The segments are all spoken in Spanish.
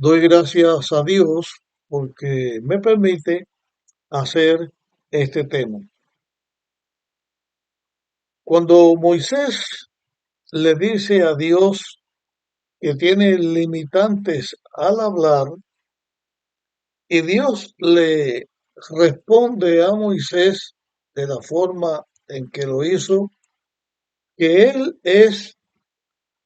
Doy gracias a Dios porque me permite hacer este tema. Cuando Moisés le dice a Dios que tiene limitantes al hablar y Dios le responde a Moisés de la forma en que lo hizo, que él es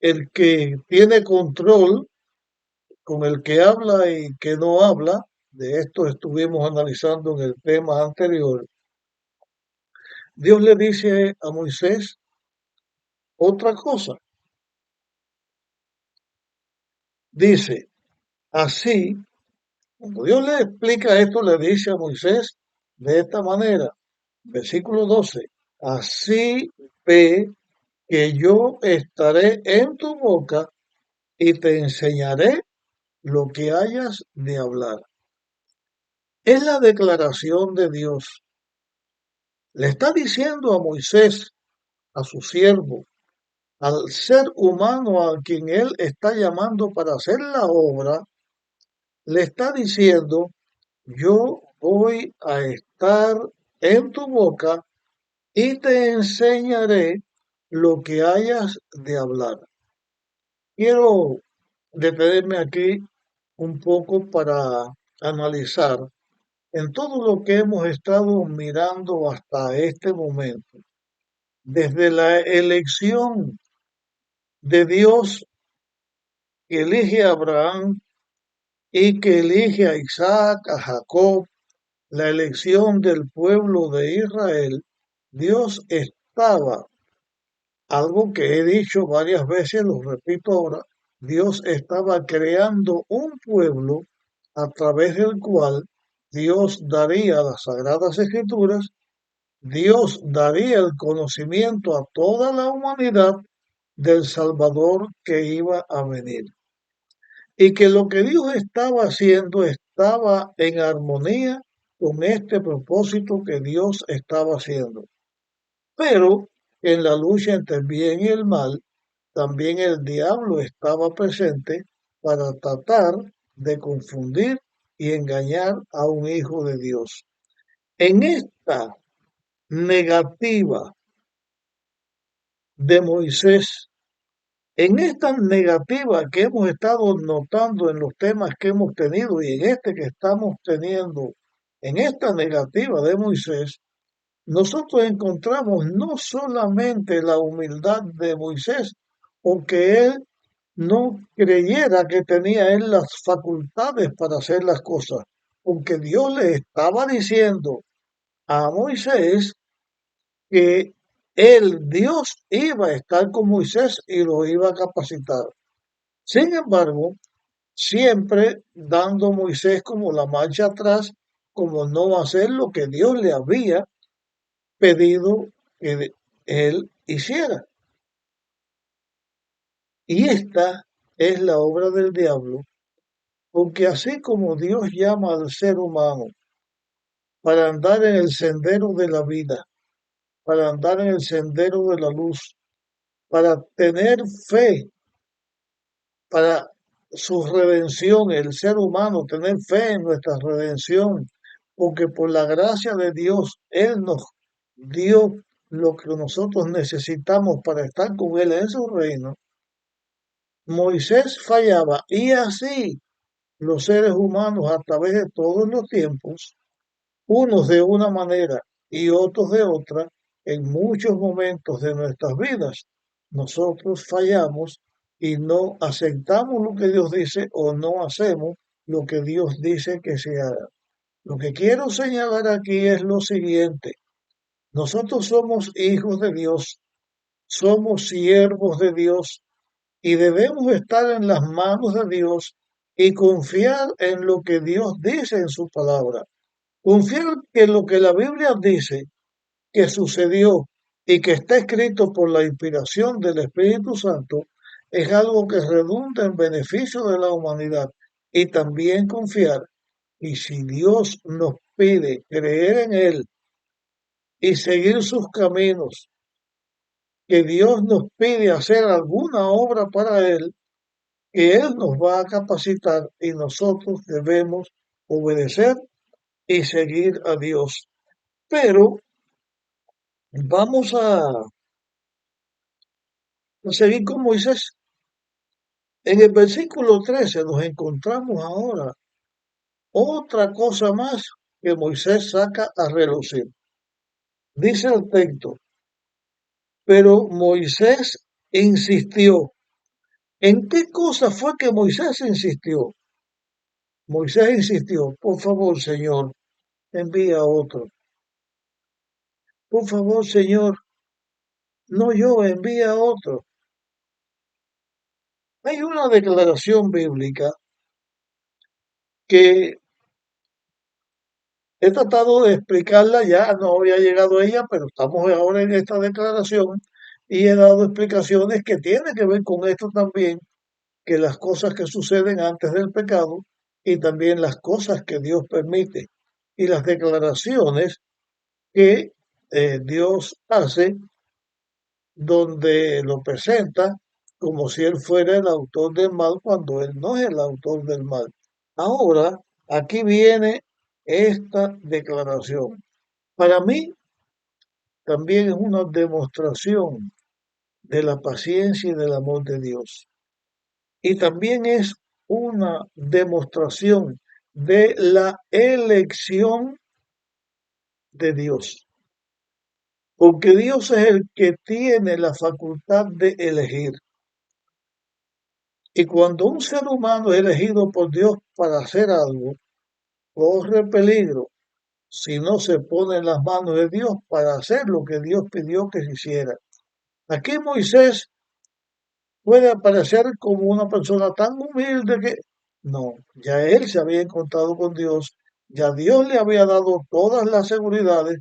el que tiene control con el que habla y que no habla. De esto estuvimos analizando en el tema anterior. Dios le dice a Moisés otra cosa. Dice, así, cuando Dios le explica esto, le dice a Moisés de esta manera, versículo 12, así ve que yo estaré en tu boca y te enseñaré lo que hayas de hablar. Es la declaración de Dios. Le está diciendo a Moisés, a su siervo, al ser humano a quien él está llamando para hacer la obra, le está diciendo, yo voy a estar en tu boca y te enseñaré lo que hayas de hablar. Quiero detenerme aquí un poco para analizar en todo lo que hemos estado mirando hasta este momento, desde la elección de Dios que elige a Abraham y que elige a Isaac, a Jacob, la elección del pueblo de Israel, Dios estaba, algo que he dicho varias veces, lo repito ahora, Dios estaba creando un pueblo a través del cual Dios daría las sagradas escrituras, Dios daría el conocimiento a toda la humanidad del Salvador que iba a venir. Y que lo que Dios estaba haciendo estaba en armonía con este propósito que Dios estaba haciendo. Pero en la lucha entre el bien y el mal, también el diablo estaba presente para tratar de confundir y engañar a un hijo de Dios. En esta negativa de Moisés, en esta negativa que hemos estado notando en los temas que hemos tenido y en este que estamos teniendo, en esta negativa de Moisés, nosotros encontramos no solamente la humildad de Moisés, o que él no creyera que tenía él las facultades para hacer las cosas, porque Dios le estaba diciendo a Moisés que Dios, iba a estar con Moisés y lo iba a capacitar. Sin embargo, siempre dando Moisés como la marcha atrás, como no hacer lo que Dios le había pedido que él hiciera. Y esta es la obra del diablo, porque así como Dios llama al ser humano para andar en el sendero de la vida, para andar en el sendero de la luz, para tener fe, para su redención, el ser humano, tener fe en nuestra redención, porque por la gracia de Dios, Él nos dio lo que nosotros necesitamos para estar con Él en su reino. Moisés fallaba y así los seres humanos a través de todos los tiempos, unos de una manera y otros de otra, en muchos momentos de nuestras vidas, nosotros fallamos y no aceptamos lo que Dios dice o no hacemos lo que Dios dice que se haga. Lo que quiero señalar aquí es lo siguiente. Nosotros somos hijos de Dios, somos siervos de Dios y debemos estar en las manos de Dios y confiar en lo que Dios dice en su palabra. Confiar que lo que la Biblia dice que sucedió y que está escrito por la inspiración del Espíritu Santo es algo que redunda en beneficio de la humanidad. Y también confiar, y si Dios nos pide creer en Él y seguir sus caminos, que Dios nos pide hacer alguna obra para Él, que Él nos va a capacitar y nosotros debemos obedecer y seguir a Dios. Pero vamos a seguir con Moisés. En el versículo 13 nos encontramos ahora otra cosa más que Moisés saca a relucir. Dice el texto, pero Moisés insistió. ¿En qué cosa fue que Moisés insistió? Moisés insistió, por favor, Señor, envía a otro. Por favor, Señor, no yo, envía a otro. Hay una declaración bíblica que he tratado de explicarla ya, no había llegado a ella, pero estamos ahora en esta declaración y he dado explicaciones que tienen que ver con esto también, que las cosas que suceden antes del pecado y también las cosas que Dios permite y las declaraciones que Dios hace donde lo presenta como si él fuera el autor del mal cuando él no es el autor del mal. Ahora, aquí viene esta declaración. Para mí también es una demostración de la paciencia y del amor de Dios. Y también es una demostración de la elección de Dios. Porque Dios es el que tiene la facultad de elegir. Y cuando un ser humano es elegido por Dios para hacer algo, corre peligro si no se pone en las manos de Dios para hacer lo que Dios pidió que se hiciera. Aquí Moisés puede aparecer como una persona tan humilde que no, ya él se había encontrado con Dios, ya Dios le había dado todas las seguridades,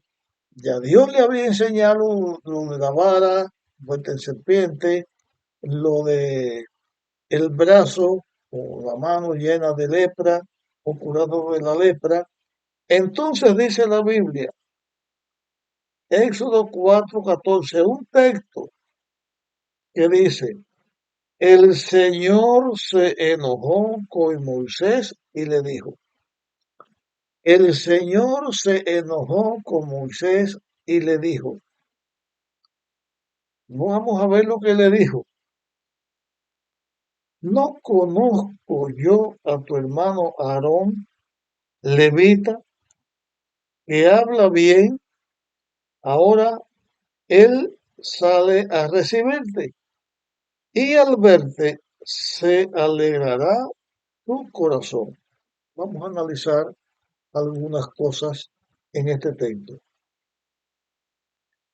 ya Dios le había enseñado lo de la vara, vuelta en serpiente, lo de el brazo o la mano llena de lepra o curado de la lepra. Entonces dice la Biblia, Éxodo 4:14, un texto que dice, el Señor se enojó con Moisés y le dijo, el Señor se enojó con Moisés y le dijo, vamos a ver lo que le dijo, no conozco yo a tu hermano Aarón, levita, que habla bien, ahora él sale a recibirte y al verte se alegrará tu corazón. Vamos a analizar algunas cosas en este texto.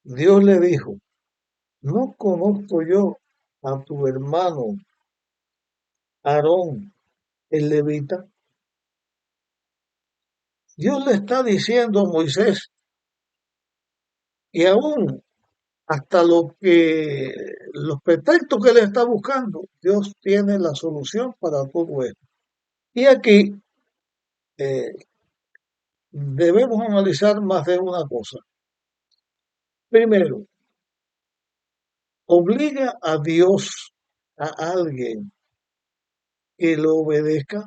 Dios le dijo, ¿no conozco yo a tu hermano Aarón, el levita? Dios le está diciendo a Moisés que aún hasta lo que los pretextos que le está buscando, Dios tiene la solución para todo esto. Y aquí eh, debemos analizar más de una cosa. Primero, obliga a Dios a alguien que lo obedezca.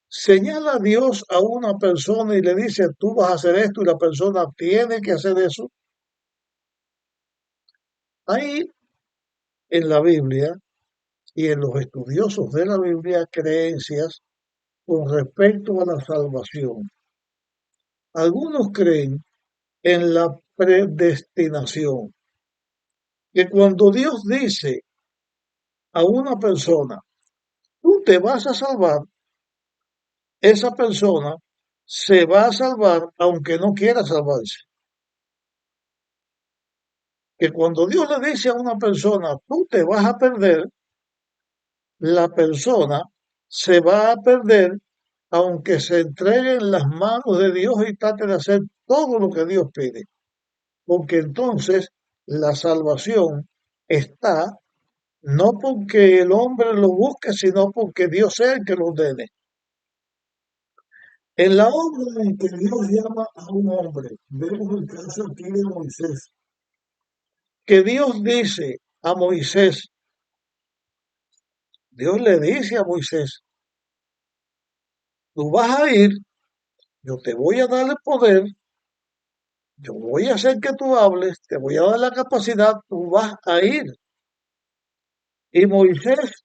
Señala a Dios a una persona y le dice, tú vas a hacer esto y la persona tiene que hacer eso. Hay en la Biblia y en los estudiosos de la Biblia creencias con respecto a la salvación. Algunos creen en la predestinación, que cuando Dios dice a una persona, tú te vas a salvar, esa persona se va a salvar aunque no quiera salvarse. Que cuando Dios le dice a una persona, tú te vas a perder, la persona se va a perder aunque se entregue en las manos de Dios y trate de hacer todo lo que Dios pide. Porque entonces la salvación está no porque el hombre lo busque, sino porque Dios sea el que lo ordene. En la obra en que Dios llama a un hombre, vemos el caso aquí de Moisés, que Dios dice a Moisés, Dios le dice a Moisés, tú vas a ir, yo te voy a dar el poder, yo voy a hacer que tú hables, te voy a dar la capacidad, tú vas a ir. Y Moisés,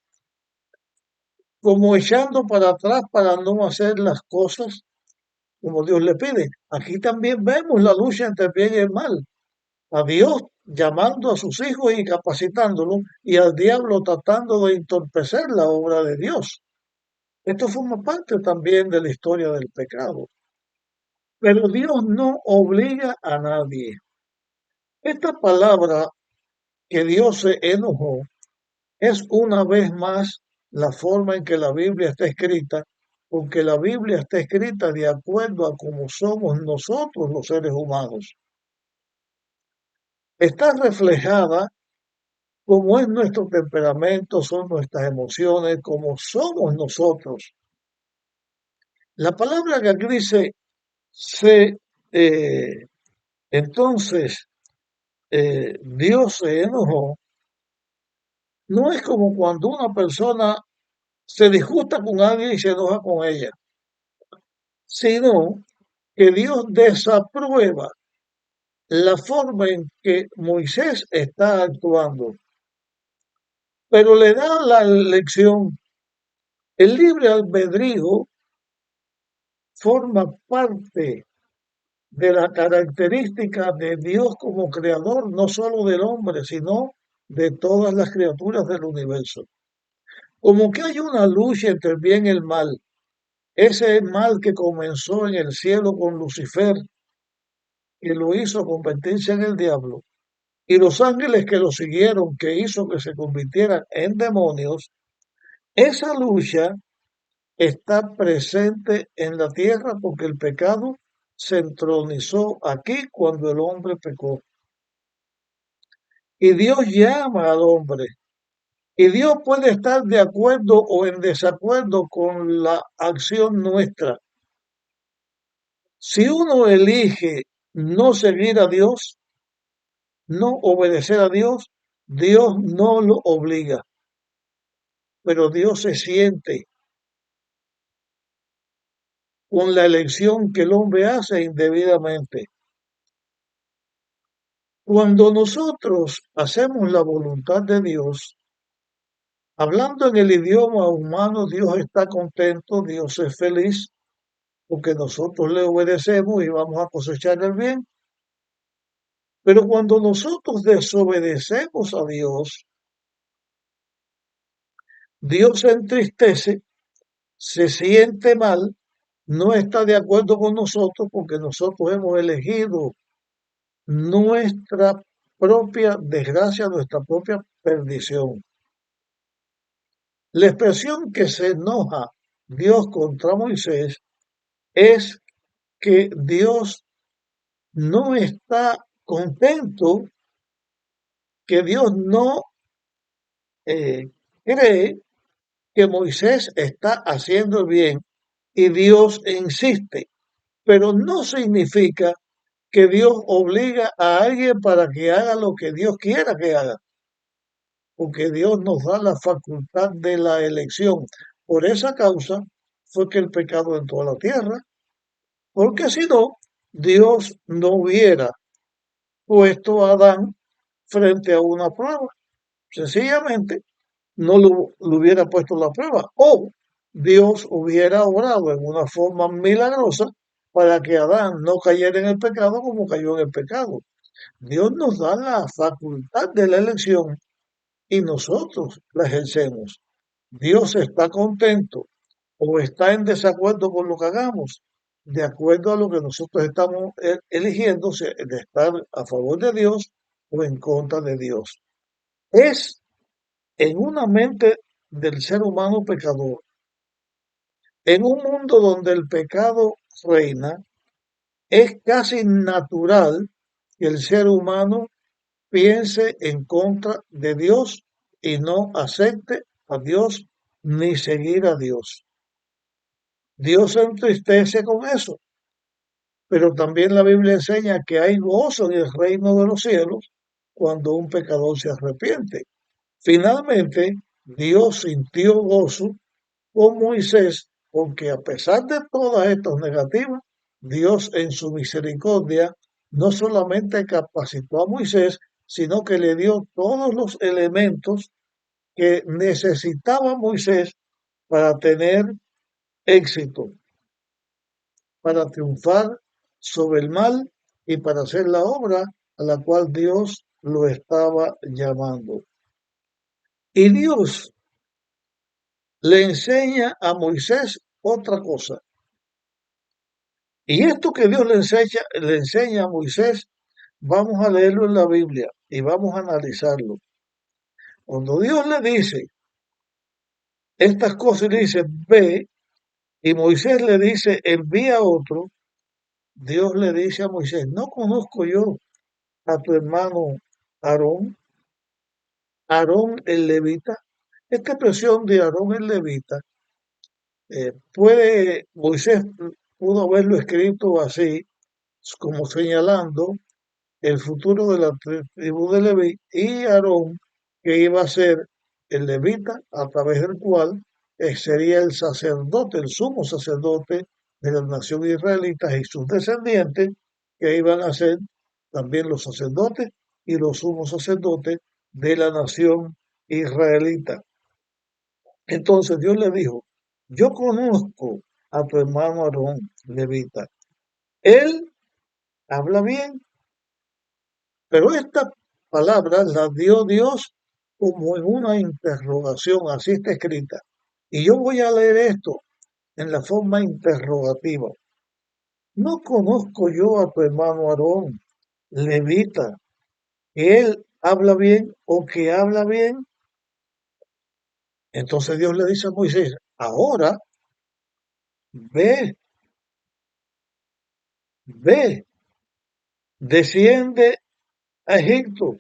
como echando para atrás para no hacer las cosas como Dios le pide. Aquí también vemos la lucha entre el bien y el mal. A Dios llamando a sus hijos y capacitándolos, y al diablo tratando de entorpecer la obra de Dios. Esto forma parte también de la historia del pecado. Pero Dios no obliga a nadie. Esta palabra que Dios se enojó es una vez más la forma en que la Biblia está escrita, porque la Biblia está escrita de acuerdo a cómo somos nosotros los seres humanos. Está reflejada como es nuestro temperamento, son nuestras emociones, como somos nosotros. La palabra que aquí dice se, eh, entonces Dios se enojó, no es como cuando una persona se disgusta con alguien y se enoja con ella, sino que Dios desaprueba la forma en que Moisés está actuando, pero le da la lección. El libre albedrío forma parte de la característica de Dios como creador, no solo del hombre, sino de todas las criaturas del universo. Como que hay una lucha entre el bien y el mal, ese mal que comenzó en el cielo con Lucifer, que lo hizo convertirse en el diablo, y los ángeles que lo siguieron, que hizo que se convirtieran en demonios, esa lucha está presente en la tierra porque el pecado se entronizó aquí cuando el hombre pecó. Y Dios llama al hombre. Y Dios puede estar de acuerdo o en desacuerdo con la acción nuestra. Si uno elige no seguir a Dios, no obedecer a Dios, Dios no lo obliga. Pero Dios se siente con la elección que el hombre hace indebidamente. Cuando nosotros hacemos la voluntad de Dios, hablando en el idioma humano, Dios está contento, Dios es feliz, porque nosotros le obedecemos y vamos a cosechar el bien. Pero cuando nosotros desobedecemos a Dios, Dios se entristece, se siente mal, no está de acuerdo con nosotros porque nosotros hemos elegido nuestra propia desgracia, nuestra propia perdición. La expresión que se enoja Dios contra Moisés es que Dios no está contento, que Dios no cree que Moisés está haciendo el bien y Dios insiste, pero no significa que Dios obliga a alguien para que haga lo que Dios quiera que haga, porque Dios nos da la facultad de la elección. Por esa causa fue que el pecado entró a la tierra, porque si no, Dios no hubiera puesto a Adán frente a una prueba. Sencillamente no lo hubiera puesto la prueba. O Dios hubiera obrado en una forma milagrosa para que Adán no cayera en el pecado como cayó en el pecado. Dios nos da la facultad de la elección y nosotros la ejercemos. Dios está contento o está en desacuerdo con lo que hagamos, de acuerdo a lo que nosotros estamos eligiendo, de estar a favor de Dios o en contra de Dios. Es en una mente del ser humano pecador, en un mundo donde el pecado reina, es casi natural que el ser humano piense en contra de Dios y no acepte a Dios ni seguir a Dios. Dios se entristece con eso, pero también la Biblia enseña que hay gozo en el reino de los cielos cuando un pecador se arrepiente. Finalmente, Dios sintió gozo con Moisés, porque a pesar de todas estas negativas, Dios en su misericordia no solamente capacitó a Moisés, sino que le dio todos los elementos que necesitaba Moisés para tener éxito, para triunfar sobre el mal y para hacer la obra a la cual Dios lo estaba llamando. Y Dios le enseña a Moisés otra cosa. Y esto que Dios le enseña a Moisés, vamos a leerlo en la Biblia y vamos a analizarlo. Cuando Dios le dice estas cosas y le dice, ve, y Moisés le dice, envía a otro, Dios le dice a Moisés, ¿no conozco yo a tu hermano Aarón? Aarón el levita. Esta expresión de Aarón el levita, Moisés pudo haberlo escrito así, como señalando el futuro de la tribu de Leví y Aarón, que iba a ser el levita, a través del cual sería el sacerdote, el sumo sacerdote de la nación israelita y sus descendientes, que iban a ser también los sacerdotes y los sumos sacerdotes de la nación israelita. Entonces Dios le dijo, yo conozco a tu hermano Aarón, levita. Él habla bien, pero esta palabra la dio Dios como en una interrogación, así está escrita. Y yo voy a leer esto en la forma interrogativa. ¿No conozco yo a tu hermano Aarón, levita, que él habla bien o que habla bien? Entonces Dios le dice a Moisés, ahora ve, ve, desciende a Egipto,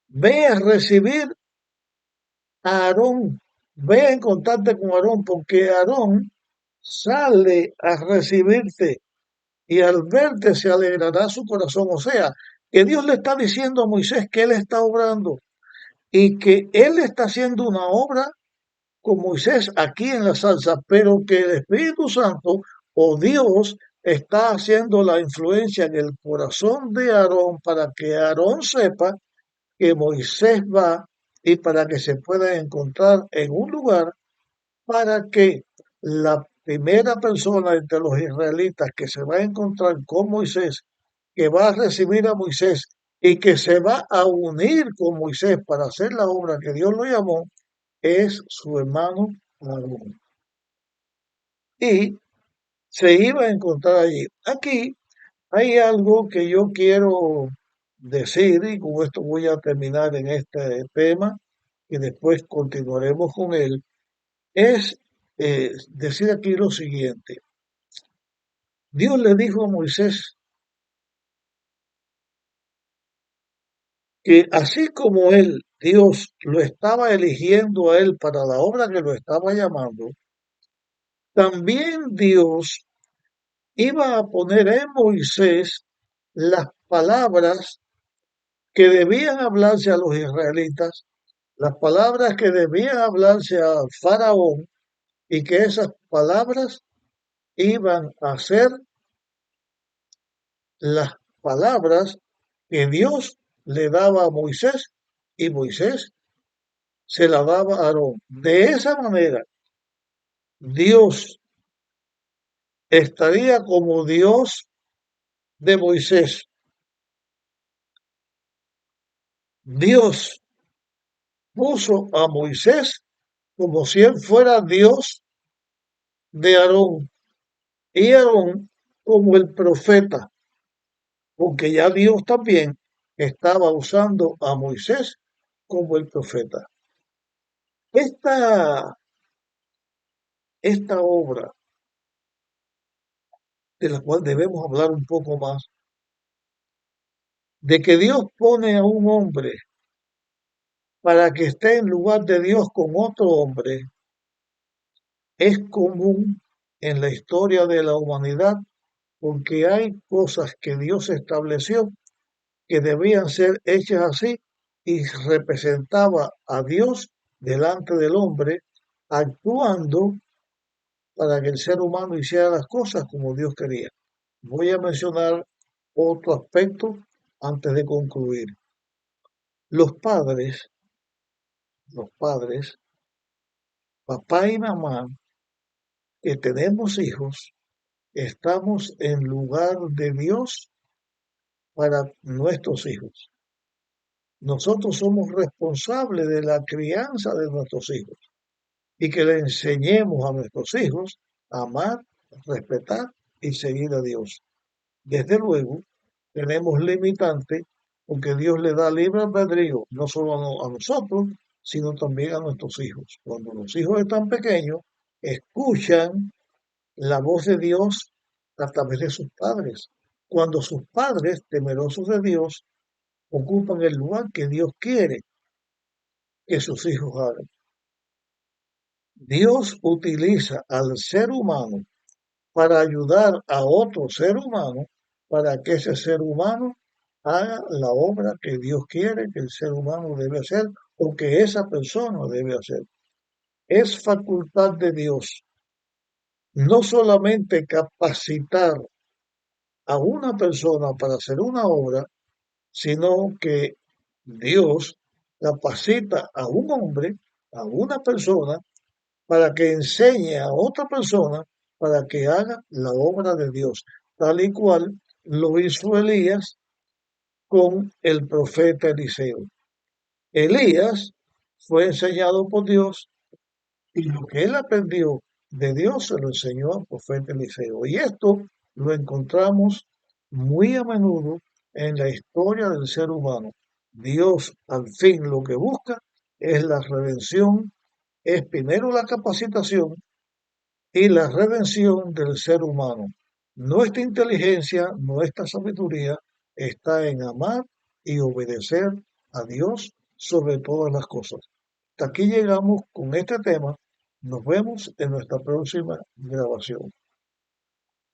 ve a recibir a Aarón, ve a encontrarte con Aarón, porque Aarón sale a recibirte y al verte se alegrará su corazón. O sea, que Dios le está diciendo a Moisés que él está obrando y que él está haciendo una obra con Moisés aquí en la salsa, pero que el Espíritu Santo o Dios está haciendo la influencia en el corazón de Aarón para que Aarón sepa que Moisés va y para que se pueda encontrar en un lugar para que la primera persona entre los israelitas que se va a encontrar con Moisés, que va a recibir a Moisés y que se va a unir con Moisés para hacer la obra que Dios lo llamó, es su hermano Aarón. Y se iba a encontrar allí. Aquí hay algo que yo quiero decir y con esto voy a terminar en este tema y después continuaremos con él. Es decir aquí lo siguiente. Dios le dijo a Moisés que así como él, Dios, lo estaba eligiendo a él para la obra que lo estaba llamando, también Dios iba a poner en Moisés las palabras que debían hablarse a los israelitas, las palabras que debían hablarse a Faraón y que esas palabras iban a ser las palabras que Dios le daba a Moisés y Moisés se la daba a Aarón. De esa manera, Dios estaría como Dios de Moisés. Dios puso a Moisés como si él fuera Dios de Aarón y Aarón como el profeta, porque ya Dios también estaba usando a Moisés como el profeta. Esta, esta obra, de la cual debemos hablar un poco más, de que Dios pone a un hombre para que esté en lugar de Dios con otro hombre, es común en la historia de la humanidad porque hay cosas que Dios estableció que debían ser hechas así y representaba a Dios delante del hombre, actuando para que el ser humano hiciera las cosas como Dios quería. Voy a mencionar otro aspecto antes de concluir. Los padres, los padres, papá y mamá, que tenemos hijos, estamos en lugar de Dios para nuestros hijos. Nosotros somos responsables de la crianza de nuestros hijos y que le enseñemos a nuestros hijos a amar, respetar y seguir a Dios. Desde luego, tenemos limitantes porque Dios le da libre albedrío, no solo a nosotros, sino también a nuestros hijos. Cuando los hijos están pequeños, escuchan la voz de Dios a través de sus padres. Cuando sus padres, temerosos de Dios, ocupan el lugar que Dios quiere que sus hijos hagan. Dios utiliza al ser humano para ayudar a otro ser humano para que ese ser humano haga la obra que Dios quiere que el ser humano debe hacer o que esa persona debe hacer. Es facultad de Dios no solamente capacitar a una persona para hacer una obra, sino que Dios capacita a un hombre, a una persona, para que enseñe a otra persona para que haga la obra de Dios, tal y cual lo hizo Elías con el profeta Eliseo. Elías fue enseñado por Dios y lo que él aprendió de Dios se lo enseñó al profeta Eliseo. Y esto lo encontramos muy a menudo en la historia del ser humano. Dios al fin lo que busca es la redención, es primero la capacitación y la redención del ser humano. Nuestra inteligencia, nuestra sabiduría está en amar y obedecer a Dios sobre todas las cosas. Hasta aquí llegamos con este tema. Nos vemos en nuestra próxima grabación.